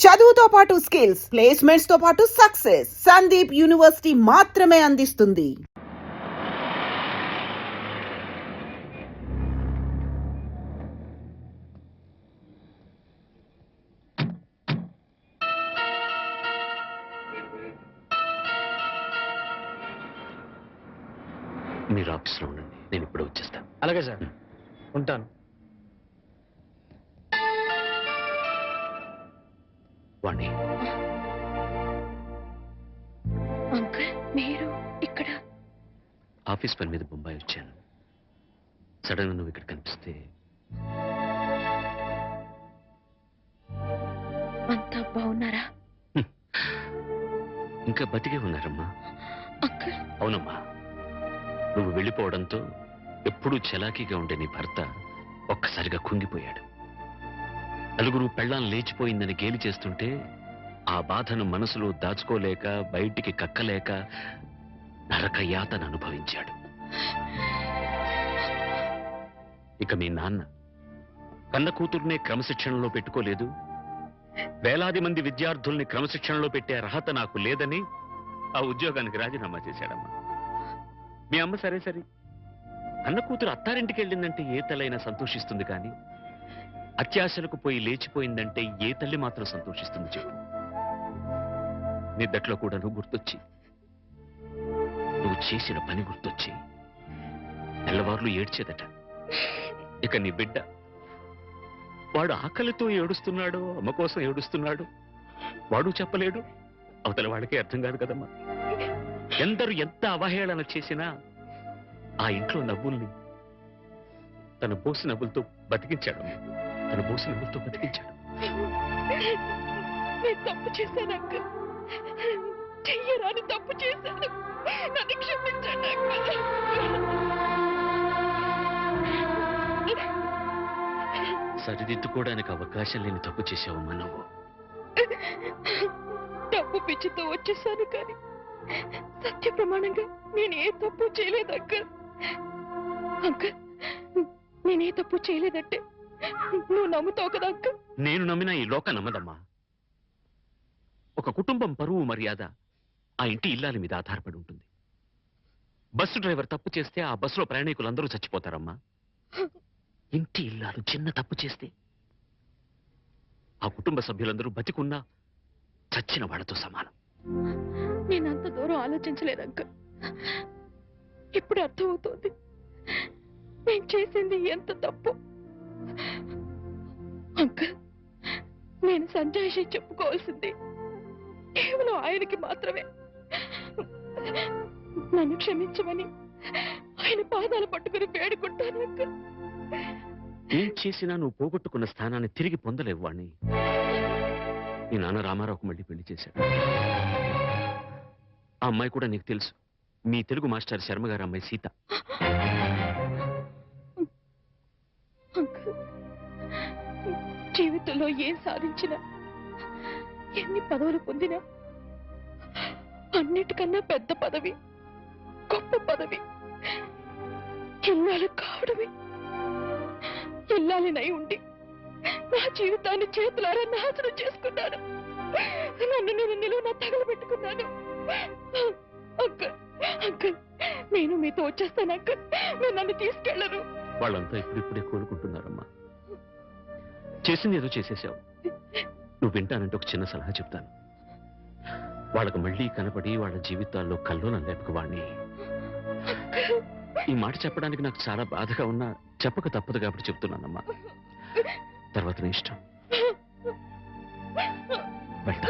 చదువుతో పాటు skills, placements తో పాటు సక్సెస్ సందీప్ యూనివర్సిటీ మాత్రమే అందిస్తుంది. మీరు ఆఫీస్లో ఉండండి, నేను ఇప్పుడు వచ్చేస్తాను. అలాగే సార్, ఉంటాను. వాణి, అంకుల్ మీరు ఇక్కడ? ఆఫీస్ పని మీద బొంబాయి వచ్చాను. సడన్ గా నువ్వు ఇక్కడ కనిపిస్తే అంతా బాగున్నారా? ఇంకా బతికే ఉన్నారమ్మా. అంకుల్ అవునమ్మా, నువ్వు వెళ్ళిపోవడంతో ఎప్పుడూ చలాకీగా ఉండే నీ భర్త ఒక్కసారిగా కుంగిపోయాడు. నలుగురు పెళ్ళాం లేచిపోయిందని గేలి చేస్తుంటే ఆ బాధను మనసులో దాచుకోలేక బయటికి కక్కలేక నరక యాతన అనుభవించాడు. ఇక మీ నాన్న కన్న కూతుర్నే క్రమశిక్షణలో పెట్టుకోలేదు, వేలాది మంది విద్యార్థుల్ని క్రమశిక్షణలో పెట్టే అర్హత నాకు లేదని ఆ ఉద్యోగానికి రాజీనామా చేశాడమ్మా. మీ అమ్మ సరే సరే, అన్న కూతురు అత్తారింటికి వెళ్ళిందంటే ఏ తల్లైనా సంతోషిస్తుంది, కానీ అత్యాశలకు పోయి లేచిపోయిందంటే ఏ తల్లి మాత్రం సంతోషిస్తుంది చెప్పు. నిద్దట్లో కూడా నువ్వు గుర్తొచ్చి, నువ్వు చేసిన పని గుర్తొచ్చి నెలవార్లు ఏడ్చేదట. ఇక నీ బిడ్డ, వాడు ఆకలితో ఏడుస్తున్నాడు, అమ్మ కోసం ఏడుస్తున్నాడు, వాడు చెప్పలేడు, అవతల వాడికే అర్థం కాదు కదమ్మా. ఎందరు ఎంత అవహేళన చేసినా ఆ ఇంట్లో నవ్వుల్ని తన బోసి నవ్వులతో బతికించాడు. తన బోసి నవ్వులతో బతికించాడు. నేను తప్పు చేశాను అంకుల్, చెయ్యరాని తప్పు చేశాను, నన్ను క్షమించండి అంకుల్. సరిదిద్దుకోవడానికి అవకాశం లేని తప్పు చేసావమ్మా నువ్వు. తప్పు పిచ్చితో వచ్చేసాను, కానీ సత్య ప్రమాణంగా నేను ఏ తప్పు చేయలేదు అంకుల్. అంకుల్ నేనే తప్పు చేయలేదంటే నువ్వు నమ్ముతావు కదా అంకుల్? నేను నమ్మినా ఈ లోక నమ్మదమ్మా. ఒక కుటుంబం పరువు మర్యాద ఆ ఇంటి ఇల్లాలి మీద ఆధారపడి ఉంటుంది. బస్సు డ్రైవర్ తప్పు చేస్తే ఆ బస్సులో ప్రయాణికులందరూ చచ్చిపోతారమ్మా. ఇంటి ఇల్లాలు చిన్న తప్పు చేస్తే ఆ కుటుంబ సభ్యులందరూ బతికున్నా చచ్చిన వాళ్ళతో సమానం. నేనంత దూరం ఆలోచించలేదు అంకుల్. ఇప్పుడు అర్థమవుతోంది నేను చేసింది ఎంత తప్పు. అంకుల్ నేను సంజాయిషి చెప్పుకోవాల్సింది కేవలం ఆయనకి మాత్రమే. నన్ను క్షమించమని ఆయన పాదాలు పట్టుకుని వేడుకుంటాను అంకుల్. ఏం చేసినా నువ్వు పోగొట్టుకున్న స్థానాన్ని తిరిగి పొందలేవు వాణ్ణి. నీ నాన్న రామారావుకు మళ్ళీ పెళ్లి చేశాడు. ఆ అమ్మాయి కూడా నీకు తెలుసు, మీ తెలుగు మాస్టర్ శర్మ గారు అమ్మాయి సీత. అంకుల్ జీవితంలో ఏం సాధించినా, ఎన్ని పదవులు పొందినా అన్నిటికన్నా పెద్ద పదవి, గొప్ప పదవి ఇల్లాలు కావడమే. ఇల్లాలినై ఉండి నా జీవితాన్ని చేతులారా నాశనం చేసుకున్నాను. నన్ను నేను నిలువున తగలబెట్టుకున్నాను. అంకుల్ అంకుల్ నేను మీతో వచ్చేస్తాను అంకుల్, మీరు నన్ను తీసుకెళ్లరు. వాళ్ళంతా ఇప్పుడిప్పుడే కోలుకుంటున్నారమ్మా. చేసింది ఏదో చేసేసావు. నువ్వు వింటానంటే ఒక చిన్న సలహా చెప్తాను. వాళ్ళకు మళ్ళీ కనపడి వాళ్ళ జీవితాల్లో కల్లోలం లేపక వాణ్ణి. ఈ మాట చెప్పడానికి నాకు చాలా బాధగా ఉన్నా చెప్పక తప్పదు కాబట్టి చెప్తున్నానమ్మా. తర్వాత నీ ఇష్టం. వెళ్తా.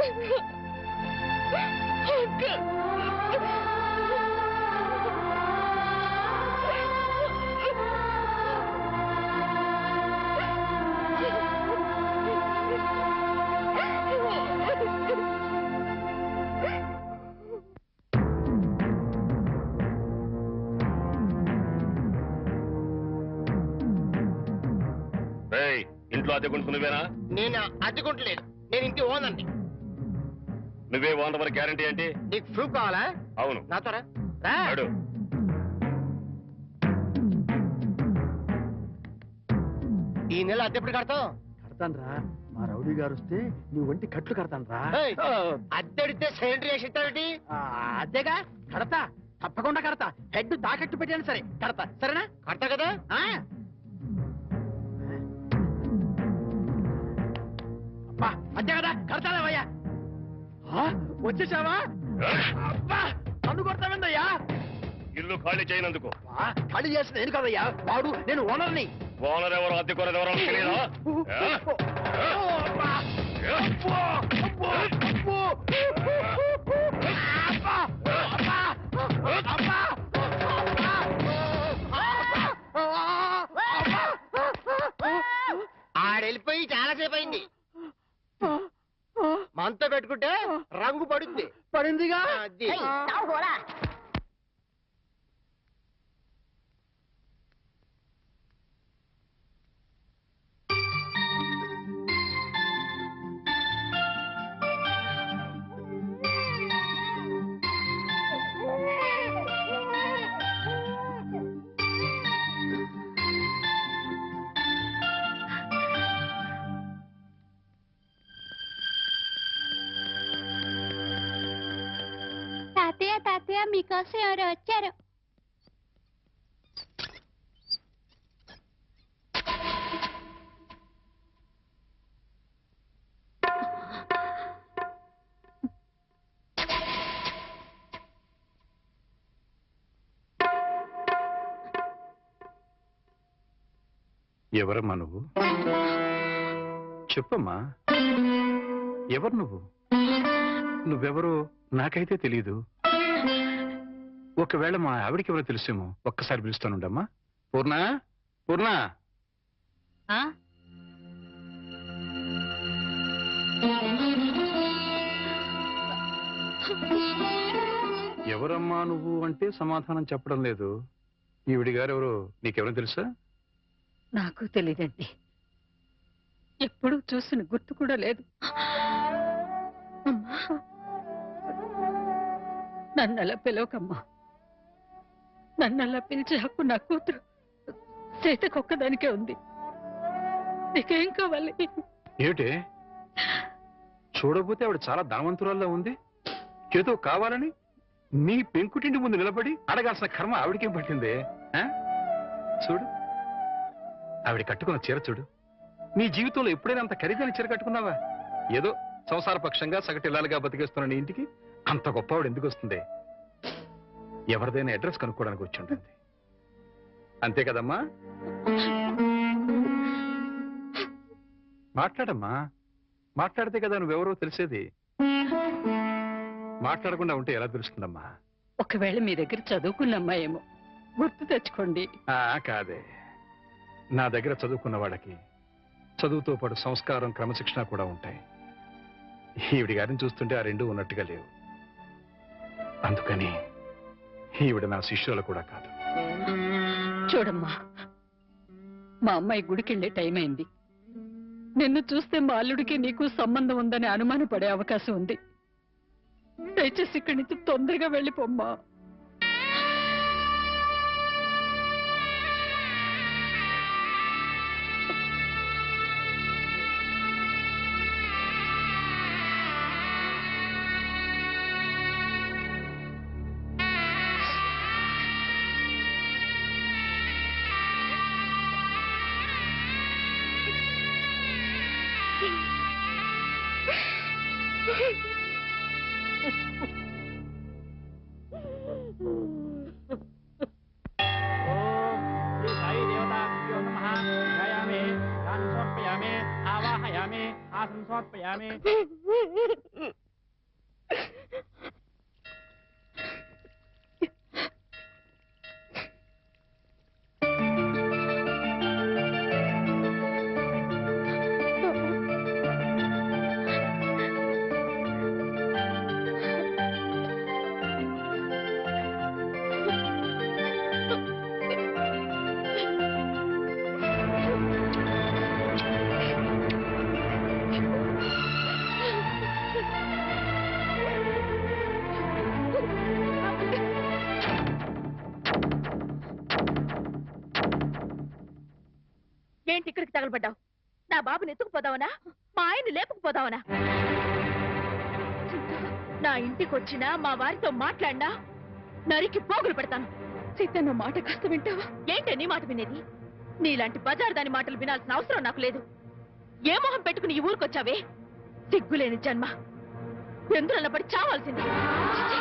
ఇంట్లో అద్దె కొంటుకు నువ్వేనా? నేను అద్దెకుంటలేదు, నేను ఇంటి ఓనండి. నువ్వే ఓనర్ మరి గ్యారంటీ ఏంటి? నీకు ప్రూఫ్ కావాలా? అవును. నాతో రా. ఈ నెల అద్దె ఎప్పుడు కడతావు? కడతాను రా. మా రౌడీ గారు వస్తే నీ ఒంటి కట్లు కడతాను రా. అద్దెడితే సిలిండర్ వేసి ఇస్తాడేంటి? అదేగా కడతా, తప్పకుండా కడతా. హెడ్ తాకట్టు పెట్టాను సరే కడతా, సరేనా? కడతా కదా. ఆ? అబ్బా అంతే కదా, కడతాలేవయ్యా. వచ్చేసావా? అబ్బా నన్ను కొడతావిందయ్యా. ఇల్లు ఖాళీ చేయనందుకు ఖాళీ చేసిన నేను కదయ్యా, వాడు నేను ఓనర్ని. ఓనర్ ఎవరో అద్దె కొనరు ఎవరో తెలియదా? ఆడెళ్ళిపోయి చాలాసేపు అయింది. మనతో పెట్టుకుంటే రంగు పడుద్ది. పడిందిగా. అది. తాతయ్య తాతయ్య మీకోసం ఎవరు వచ్చారు? ఎవరమ్మా నువ్వు? చెప్పమ్మా, ఎవరు నువ్వు? నువ్వెవరో నాకైతే తెలీదు. ఒకవేళ మా ఆవిడికి ఎవరో తెలుసేమో. ఒక్కసారి పిలుస్తానుండమ్మా. పూర్ణ, పూర్ణ. ఎవరమ్మా నువ్వు అంటే సమాధానం చెప్పడం లేదు. ఈవిడి గారు ఎవరో నీకెవరో తెలుసా? నాకు తెలీదండి, ఎప్పుడు చూసిన గుర్తు కూడా లేదు. అమ్మా, నన్నలా పిలవకమ్మా. నన్నలా పిలిచే హక్కు నా కూతురు సీతకొక్కదానికే ఉంది. నీకేం కావాలి? ఏమిటే చూడబోతే ఆవిడ చాలా ధనవంతురాల్లో ఉంది. ఏదో కావాలని నీ పెంకుటింటి ముందు నిలబడి అడగాల్సిన కర్మ ఆవిడకేం పట్టిందే? చూడు, ఆవిడ కట్టుకున్న చీర చూడు. నీ జీవితంలో ఎప్పుడైనా అంత ఖరీదైన చీర కట్టుకున్నావా? ఏదో సంసార పక్షంగా సగటిల్లాలుగా బతికేస్తున్న నీ ఇంటికి అంత గొప్పవాడు ఎందుకు వస్తుంది? ఎవరిదైనా అడ్రస్ కనుక్కోవడానికి వచ్చి ఉంటుంది. అంతే కదమ్మా? మాట్లాడమ్మా, మాట్లాడితే కదా నువ్వెవరో తెలిసేది. మాట్లాడకుండా ఉంటే ఎలా తెలుస్తుందమ్మా? ఒకవేళ మీ దగ్గర చదువుకున్నమ్మా ఏమో, గుర్తు తెచ్చుకోండి. కాదే, నా దగ్గర చదువుకున్న వాళ్ళకి చదువుతో పాటు సంస్కారం, క్రమశిక్షణ కూడా ఉంటాయి. ఈవిడి గారిని చూస్తుంటే ఆ రెండు ఉన్నట్టుగా లేవు. అందుకని ఈవిడ నా శిష్యులు కూడా కాదు. చూడమ్మా, మా అమ్మాయి గుడికెళ్ళే టైం అయింది. నిన్ను చూస్తే మా అల్లుడికి నీకు సంబంధం ఉందని అనుమానపడే అవకాశం ఉంది. దయచేసి ఇక్కడి నుంచి తొందరగా వెళ్ళిపోమ్మా. నా బాబుని ఎత్తుకుపోదావనా మా ఆయన్ని లేపుకుపోదావనా నా ఇంటికి వచ్చినా మా వారితో మాట్లాడినా నరికి పోగులు పెడతాను. సీతన్న మాట కాస్త వింటావా? ఏంటే నీ మాట వినేది? నీలాంటి బజారు దాని మాటలు వినాల్సిన అవసరం నాకు లేదు. ఏ మొహం పెట్టుకుని ఈ ఊరికొచ్చావే? సిగ్గులేని జన్మ, ఎందులో పడి చావాల్సింది. చిచ్చి.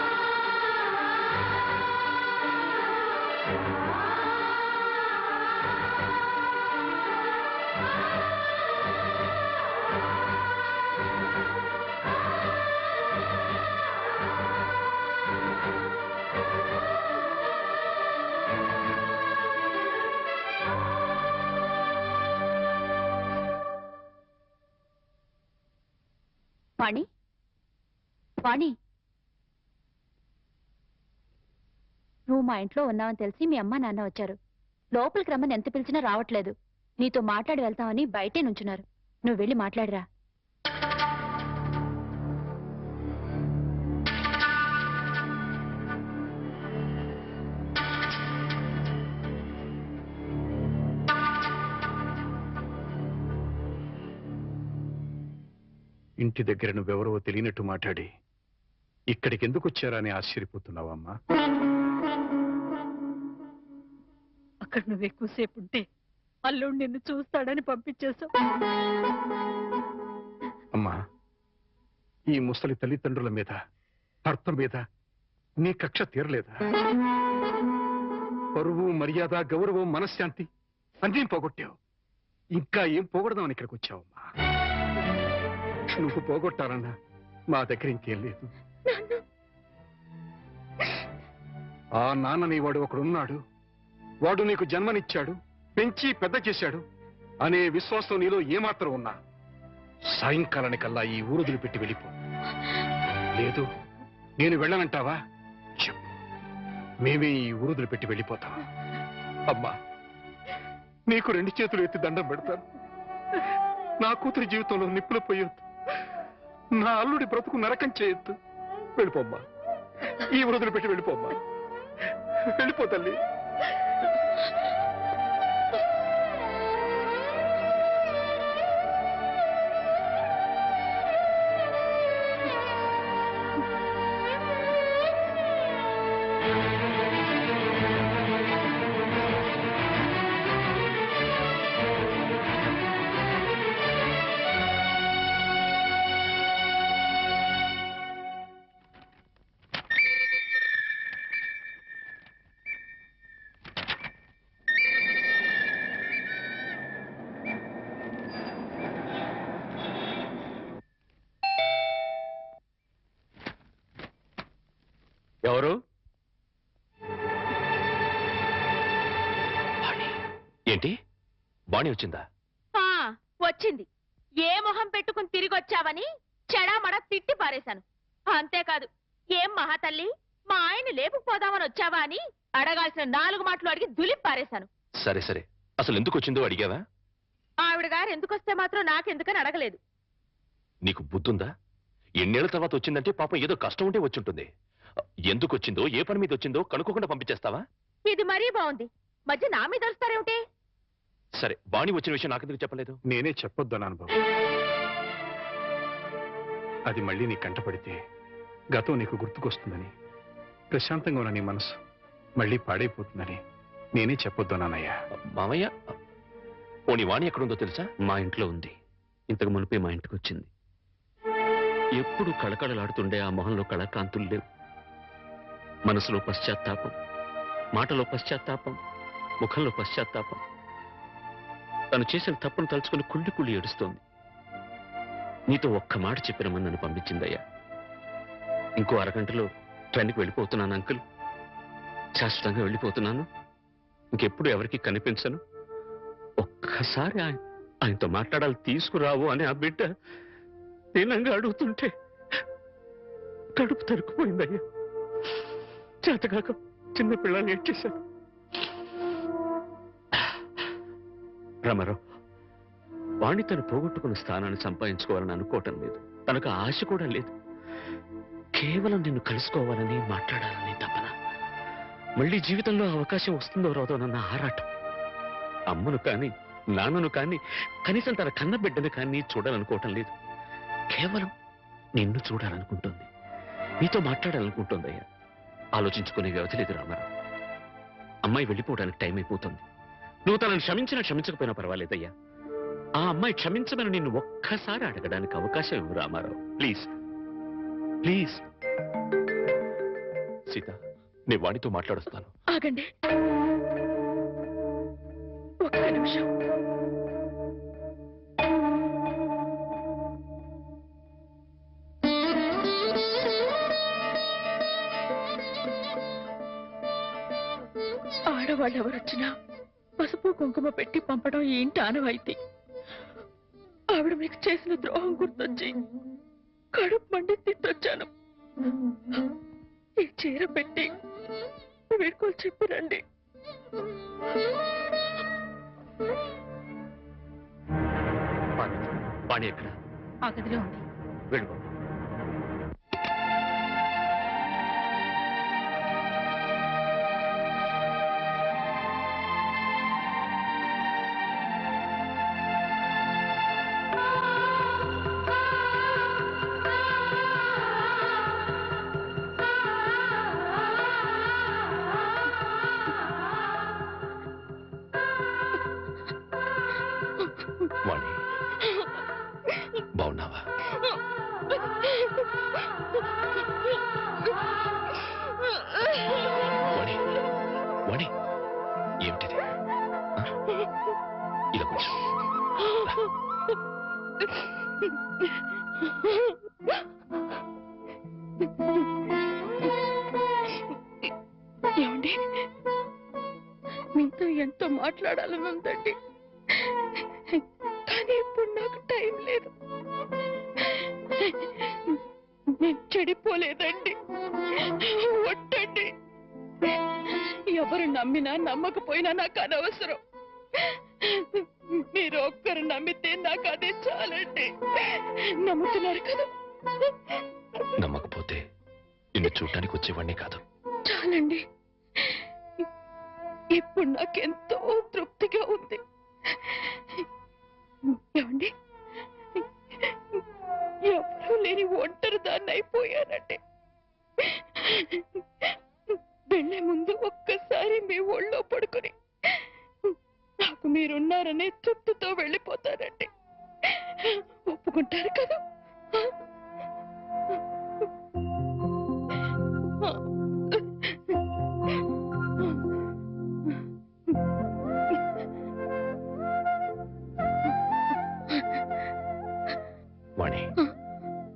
వాణి, వాణి, నువ్వు మా ఇంట్లో ఉన్నావని తెలిసి మీ అమ్మ నాన్న వచ్చారు. లోపలికి రమ్మని ఎంత పిలిచినా రావట్లేదు. నీతో మాట్లాడి వెళ్తామని బయటే నుంచున్నారు. నువ్వు వెళ్ళి మాట్లాడిరా. ఇంటి దగ్గర నువ్వెవరో తెలియనట్టు మాట్లాడి ఇక్కడికి ఎందుకు వచ్చారా అని ఆశ్చర్యపోతున్నావమ్మా? అక్కడ నువ్వు ఎక్కువసేపు ఉంటే అల్లుడు నిన్ను చూస్తాడని పంపించేశావు. అమ్మా, ఈ ముసలి తల్లిదండ్రుల మీద, భర్త మీద నీ కక్ష తీరలేదా? పరువు, మర్యాద, గౌరవం, మనశ్శాంతి అన్నీ పోగొట్టావు. ఇంకా ఏం పోగొడదామని ఇక్కడికి వచ్చావమ్మా? నువ్వు పోగొట్టాలన్నా మా దగ్గర ఇంకేం లేదు. ఆ నాన్నని వాడు ఒకడున్నాడు. వాడు నీకు జన్మనిచ్చాడు, పెంచి పెద్ద చేశాడు అనే విశ్వాసం నీలో ఏమాత్రం ఉన్నా సాయంకాలానికల్లా ఈ ఊరుదులు పెట్టి వెళ్ళిపో. లేదు, నేను వెళ్ళనంటావా? చెప్పు, మేమే ఈ ఊరుదులు పెట్టి వెళ్ళిపోతాం. అమ్మా, నీకు 2 చేతులు ఎత్తి దండం పెడతాను. నా కూతురి జీవితంలో నిప్పులు పోయొద్దు, నా అల్లుడి బ్రతుకు నరకం చేయొద్దు. వెళ్ళిపోమ్మా, ఈ ఊరుదులు పెట్టి వెళ్ళిపోమ్మా. వెళ్ళిపో తల్లి. ఎవరు? ఏంటి, బాణి వచ్చిందా? వచ్చింది. ఏ మొహం పెట్టుకుని తిరిగి వచ్చావని చెడామడ తిట్టి పారేశాను. అంతేకాదు, ఏం మహాతల్లి మా ఆయన్ని లేపుకుపోదామని వచ్చావా అని అడగాల్సిన 4 మాటలు అడిగి దులిపి పారేశాను. సరే సరే, అసలు ఎందుకు వచ్చిందో అడిగావా? ఆవిడ గారు ఎందుకొస్తే మాత్రం నాకెందుకని అడగలేదు. నీకు బుద్ధుందా? ఎన్నేళ్ల తర్వాత వచ్చిందంటే పాపం ఏదో కష్టం ఉంటే వచ్చుంటుంది. ఎందుకు వచ్చిందో, ఏ పని మీద వచ్చిందో కనుక్కోకుండా పంపించేస్తావా? ఇది మరీ బాగుంది. మధ్య నా మీద వస్తారేమిటి? సరే, బాణి వచ్చిన విషయం నాకెందుకు చెప్పలేదు? నేనే చెప్పొద్దన్నాను బాబు. అది మళ్ళీ నీ కంటపడితే గతం నీకు గుర్తుకొస్తుందని, ప్రశాంతంగా ఉన్న నీ మనసు మళ్ళీ పాడైపోతుందని నేనే చెప్పొద్దన్నానయ్యా. మామయ్య, పోనీ వాణి ఎక్కడుందో తెలుసా? మా ఇంట్లో ఉంది. ఇంతకు మునిపే మా ఇంటికి వచ్చింది. ఎప్పుడు కళకళలాడుతుండే ఆ మొహంలో కళాకాంతులు లేవు. మనసులో పశ్చాత్తాపం, మాటలో పశ్చాత్తాపం, ముఖంలో పశ్చాత్తాపం. తను చేసిన తప్పును తలుచుకుని కుళ్ళి కుళ్ళి ఏడుస్తోంది. నీతో ఒక్క మాట చెప్పినమని నన్ను పంపించిందయ్యా. ఇంకో అరగంటలో ట్రైన్కి వెళ్ళిపోతున్నాను అంకుల్. శాశ్వతంగా వెళ్ళిపోతున్నాను. ఇంకెప్పుడు ఎవరికి కనిపించను. ఒక్కసారి ఆయనతో మాట్లాడాలి, తీసుకురావు అని ఆ బిడ్డ దీనంగా అడుగుతుంటే కడుపు తరుక్కుపోయిందయ్యా. చేతకాక చిన్న పిల్లల్ని ఏడ్చేశాను. రామారావు, వాణ్ణి తను పోగొట్టుకున్న స్థానాన్ని సంపాదించుకోవాలని అనుకోవటం లేదు. తనకు ఆశ కూడా లేదు. కేవలం నిన్ను కలుసుకోవాలని, మాట్లాడాలని తపన. మళ్ళీ జీవితంలో అవకాశం వస్తుందో రాదోనన్న ఆరాటం. అమ్మను కానీ నాన్నను కానీ కనీసం తన కన్న బిడ్డను కానీ చూడాలనుకోవటం లేదు. కేవలం నిన్ను చూడాలనుకుంటుంది, నీతో మాట్లాడాలనుకుంటుందయ్యా. ఆలోచించుకునే వ్యవధి లేదు రామారావు. అమ్మాయి వెళ్ళిపోవడానికి టైం అయిపోతుంది. నువ్వు తనను క్షమించినా క్షమించకపోయినా పర్వాలేదయ్యా. ఆ అమ్మాయి క్షమించమని నిన్ను ఒక్కసారి అడగడానికి అవకాశం ఇవ్వు రామారావు. Please please. సీత, నేను వాడితో మాట్లాడుస్తాను. ఆగండి, ఒక్క నిమిషం. ఆడవాళ్ళు ఎవరొచ్చినా పసుపు కుంకుమ పెట్టి పంపడం ఏంటి ఆనవాయితీ. ఆవిడ మీకు చేసిన ద్రోహం గుర్తొచ్చి కడుపు మండి తిట్టొచ్చాను. ఈ చీర పెట్టి వేడుకోలు చెప్పిరండి. వాణి ఎక్కడ? ఆ గదిలో ఉంది. వెళ్ళిపో. వాణి, బాగున్నావా? వాణి, వాణి, ఏమిటిది? ఇలా కొంచెం ఏమండి, మీతో ఎంతో మాట్లాడాలని ఉందండి, కానీ ఇప్పుడు నాకు టైం లేదు. నేను చెడిపోలేదండి, ఒట్టండి. ఎవరు నమ్మినా నమ్మకపోయినా నాకు అనవసరం. మీరు ఒక్కరు నమ్మితే నాకు అదే చాలండి. నమ్ముతున్నారు కదా? నమ్మకపోతే నిన్ను చూడటానికి వచ్చేవాడిని కాదు. చాలండి, ఇప్పుడు నాకెంతో తృప్తిగా ఉంది. ఏమండి, ఎవరూ లేని ఒంటరి దాన్ని అయిపోయానండి. వెళ్లే ముందు ఒక్కసారి మీ ఒళ్ళో పడుకుని నాకు మీరున్నారనే తృప్తితో వెళ్ళిపోతానండి. ఒప్పుకుంటారు కదా? వాణి,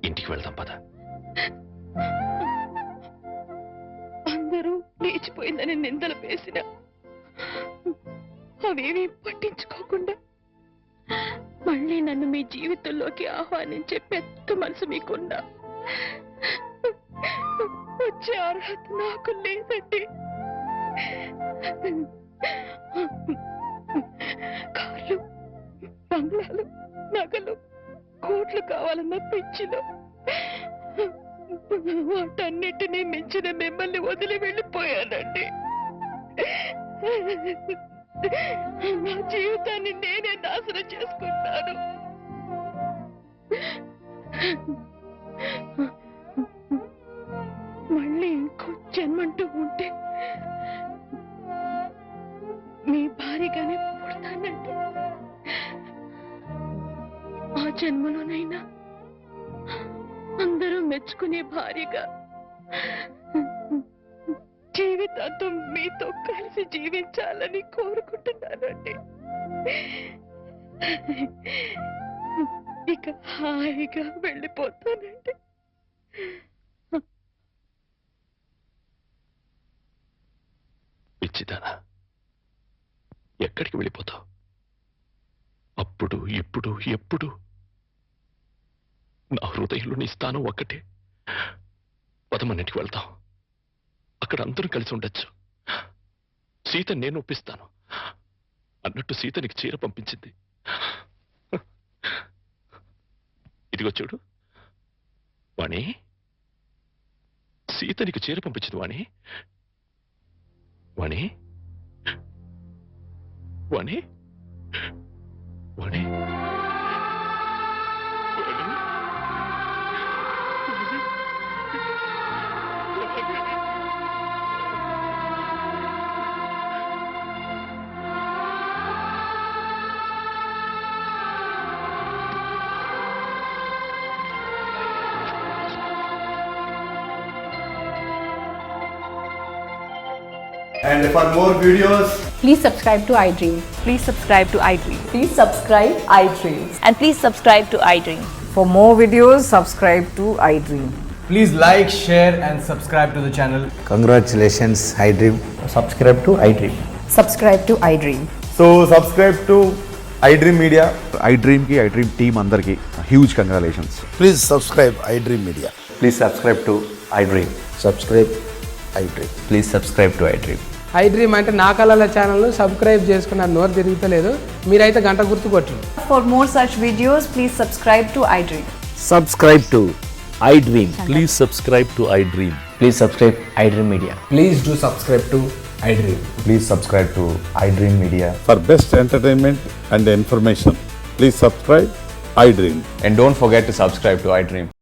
ఇంటికి వెళ్దాం పద. అందరూ లేచిపోయిందని నిందలు వేసిన అవేమీ పట్టించుకోకుండా మళ్ళీ నన్ను మీ జీవితంలోకి ఆహ్వానించే పెద్ద మనసు మీకున్నా వచ్చే అర్హత నాకు లేదండి. కార్లు, బంగ్లాలు, నగలు, కోట్లు కావాలన్న పిచ్చిలో వాటన్నిటినీ మించిన మిమ్మల్ని వదిలి వెళ్ళిపోయానండి. నా జీవితాన్ని నేనే నాశనం చేసుకుంటాను. మళ్ళీ ఇంకో జన్మంటూ ఉంటే మీ భారీగానే పుడతానండి. ఆ జన్మలోనైనా అందరూ మెచ్చుకునే భార్యగా జీవితాంతం మీతో కలిసి జీవించాలని కోరుకుంటున్నానండి. ఇక హాయిగా వెళ్ళిపోతానండి. పిచ్చిదానా, ఎక్కడికి వెళ్ళిపోతావు? అప్పుడు ఇప్పుడు ఎప్పుడు నా హృదయంలో నీ స్థానం ఒక్కటే. పదమన్నింటికి వెళ్తాం, అక్కడ అందరూ కలిసి ఉండొచ్చు. సీత నేను ఒప్పిస్తాను అన్నట్టు సీత నీకు చీర పంపించింది. ఇదిగో చూడు వాణి, సీత నీకు చీర పంపించింది వాణి. వాణి, వాణి, వాడే And for more videos, Please subscribe to iDream. Please subscribe to iDream. Please subscribe iDream. And please subscribe to iDream. For more videos, subscribe to iDream. please like, share, and subscribe to the channel. Congratulations, iDream. Subscribe to iDream. Subscribe to iDream. So, subscribe to iDream Media. iDream ki iDream team andarki huge congratulations. Please subscribe iDream Media. Please subscribe to iDream. Subscribe iDream. Please subscribe to iDream. iDream అంటే నా కళల ఛానల్ను subscribe చేసుకున్న నోరు తిరుగుతలేదు మీరైతే గంట గుర్తు కొట్టండి. For more such videos, please subscribe to iDream. Subscribe to iDream. Please subscribe to iDream. Please subscribe iDream Media. Please do subscribe to iDream. Please subscribe to iDream Media. For best entertainment and information, please subscribe iDream. And don't forget to subscribe to iDream.